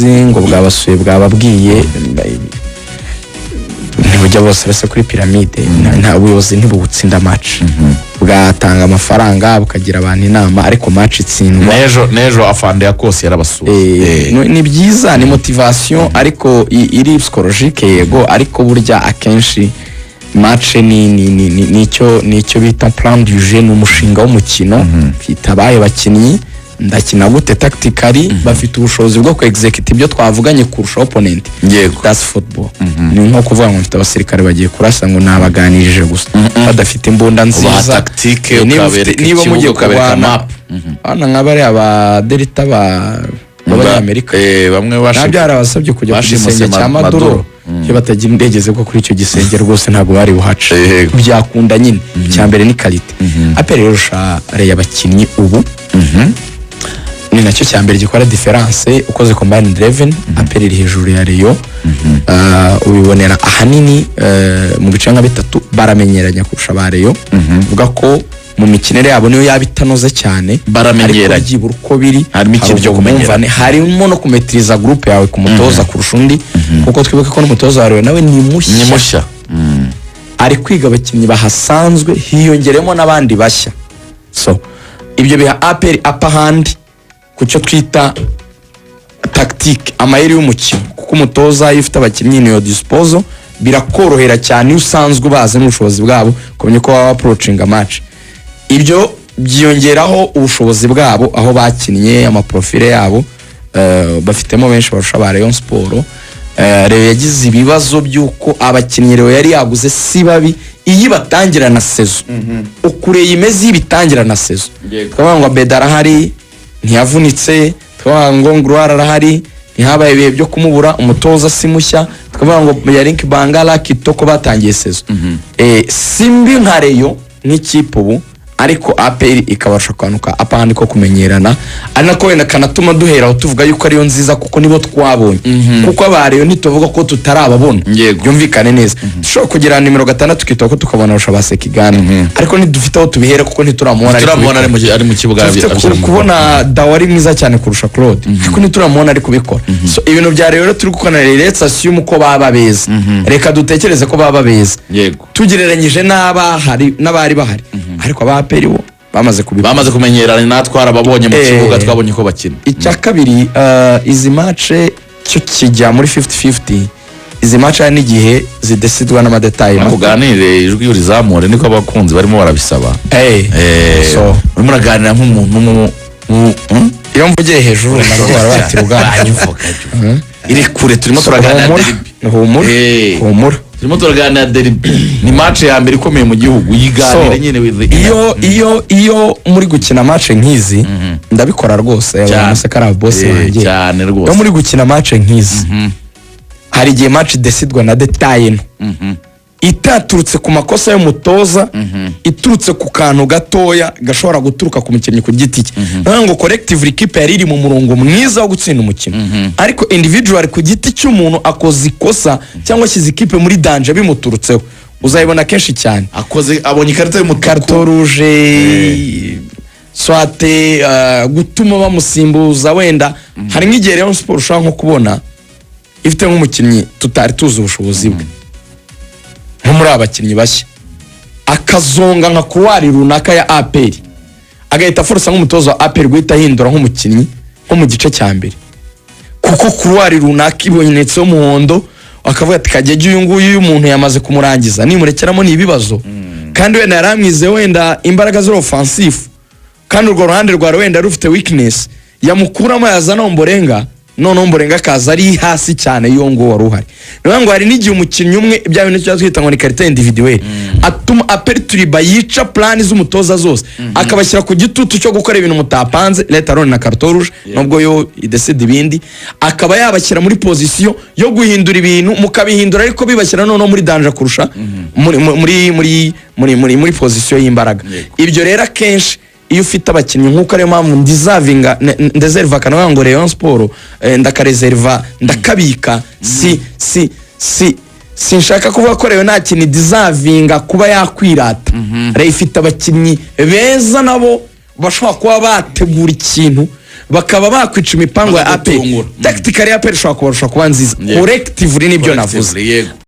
ubuyobozi ngo bwabasuye bwababwiye ntibujya bose base kuri piramide nta ubuyobozi ntibugutsinda match bwatanga amafaranga bukagira abantu inama ariko match itsindwa nejo afande ya kose yarabasuye ni byiza ni motivation ariko iri psychologique yego ariko burya akenshi match nicyo bita plan du jeu n'umushinga w'umukino kitabaye bakinyi ndakina gute tactically bafite ubushobozi bwo ku execute ibyo twavuganye kurusha opponent that's football ni nko kuvuga ngo mfite abasirikare bagiye kurasa ngo nabaganirije gusa badafite imbunda nziza tactique ukabereka niba mugiye kubereka map ana nk'abari aba Delta b'Amerika bamwe nabyara basabye kujya ku gisenge cya Maduro cyo batagira indege zo kuri icyo gisenge rwose ntabwo bari buhace byakunda nyine cya mbere ni quality apere rero share abakinnyi ubu ni nacyo cya mbere gikora difference ukoze combined 11 apere iri hejuru ya Rayon ubibonera ahanini mu bice nka bitatu baramenyeranya kurusha ba Rayon uvuga ko mu mikinere yabo niyo yabitanoze cyane baramenyeranye byibura uko biri harimo ikintu cyo kumenyerana harimo no kumetriza groupe yawe ku mutoza kurusha undi kuko twibuke ko n'umutoza wawe nawe ni mushya ari kwiga abakinnyi bahasanzwe hiyongeremo n'abandi bashya so ibyo biha aperi apahandi kucyo twita tactique amayeri y'umukino kuko umutoza yifite abakinnyi niyo disposal birakorohera cyane usanzwe baze n'ubushobozi bwabo kumenya ko baba approaching a match ibyo byiyongeraho ubushobozi bwabo aho bakinnye amaprofile yabo bafitemo benshi barusha ba Rayon Sport rero yagize ibibazo byuko abakinnyi rero yari yaguze si babi iyi batangira na sezo ukureye imeze yibitangira na sezo twavuga ngo Bedara hari ntiyavunitse twavuga ngo Ngruara arahari ntihabaye ibihe byo kumubura umutoza si mushya twavuga ngo Yarink Bangala Kitoko batangiye sezo simbi nka Rayon n'ikipe ubu ariko APR ikabasha kwanuka apandi ko kumenyerana ari nako wenda kanatuma duheraho tuvuga yuko ariyo nziza kuko nibo twabonye kuko abariyo nituvuga ko tutarababona byumvikane neza dushobora kugira nimero 6 tukitwa ko tukabona rushabase kigana ariko ntidufite aho tubihera kuko ntituramubona ari mu kibuga kubona Dawari mwiza cyane kurusha Claude ariko ntituramubona ari kubikora so ibintu bya rero turi gukona let's assume ko baba beza reka dutekereze ko baba beza tugereranyije n'abari bahari ariko abaperi bo bamaze kumenyerana natwara babonye mu kibuga twabonye ko bakina icya kabiri izi match cyo kijya muri 50-50 izi match ari n'igihe zidecidwa n'amadetail kuganire ijwi urizamure niko abakunzi barimo barabisaba so urimo raganira nk'umuntu iyo mvugiye hejuru nabwo barabatira ubwanyivuga iri kure turimo turaganira humura turimo turaganira derby ni match ya mbere ikomeye mu gihugu yiganire nyine iyo muri gukina match nk'izi ndabikora rwose abamusekara boss wanjye cyane rwose no muri gukina match nk'izi hari igihe match decidwa na detail itaturutse ku makosa y'umutoza iturutse ku kantu gatoya gashobora guturuka ku mukinnyi ku giti cye ngo collective equipe yari iri mu murongo mwiza wo gutsinda umukino ariko individual ku giti cy'umuntu akoze ikosa cyangwa shize equipe muri danger bimuturutseho uzayibona kenshi cyane abonye ikarita y'umutuku karto rouge swate gutuma bamusimbuza wenda hari nk'igihe Rayon Sport ushaka nko kubona ifite nk'umukinnyi tutari tuzi ubushobozi bwe nko muri abakinnyi bashya akazonga nka kuwari runaka ya APR agahita forsa nk'umutozo wa APR guhita hindura nk'umukinnyi nko mu gice cya mbere kuko kuwari runaka ibonetse umuhondo akavuga ati kageje uyu nguyu umuntu yamaze kumurangiza nimurekeramo ni ibibazo kandi wenda yaramwize wenda imbaraga zo offensive kandi urwo ruhande rwa wenda rufite weakness yamukuramo yazana Omborenga none Omborenga kaza ari hasi cyane yo ngo wari uhari niyo ngo hari n'igihe umukinnyi umwe bya bintu cyo twita ngo ni karita individuelle atuma aperturiba yica plan z'umutoza zose akabashyira ku gitutu cyo gukora ibintu mutapanze leta rone na carton rouge nubwo yo idecide ibindi akaba yabashyira muri position yo guhindura ibintu mukabihindura ariko bibashyira none muri danger kurusha muri position y'imbaraga ibyo rero kenshi iyo ufite abakinnyi nkuko ariyo mpamvu ndizavinga ndeserva kanwa ngo Rayon Sport ndakareserva ndakabika sinshaka kuvuga ko Rayon nta kintu dizavinga kuba yakwirata Rayon ifite abakinnyi beza nabo bashobora kuba bategura ikintu bakaba bakwica imipango ya APR Bakagutungura. tactically APR ishobora kubarusha kuba nziza Yego. collectively nibyo Collectively, navuze yego.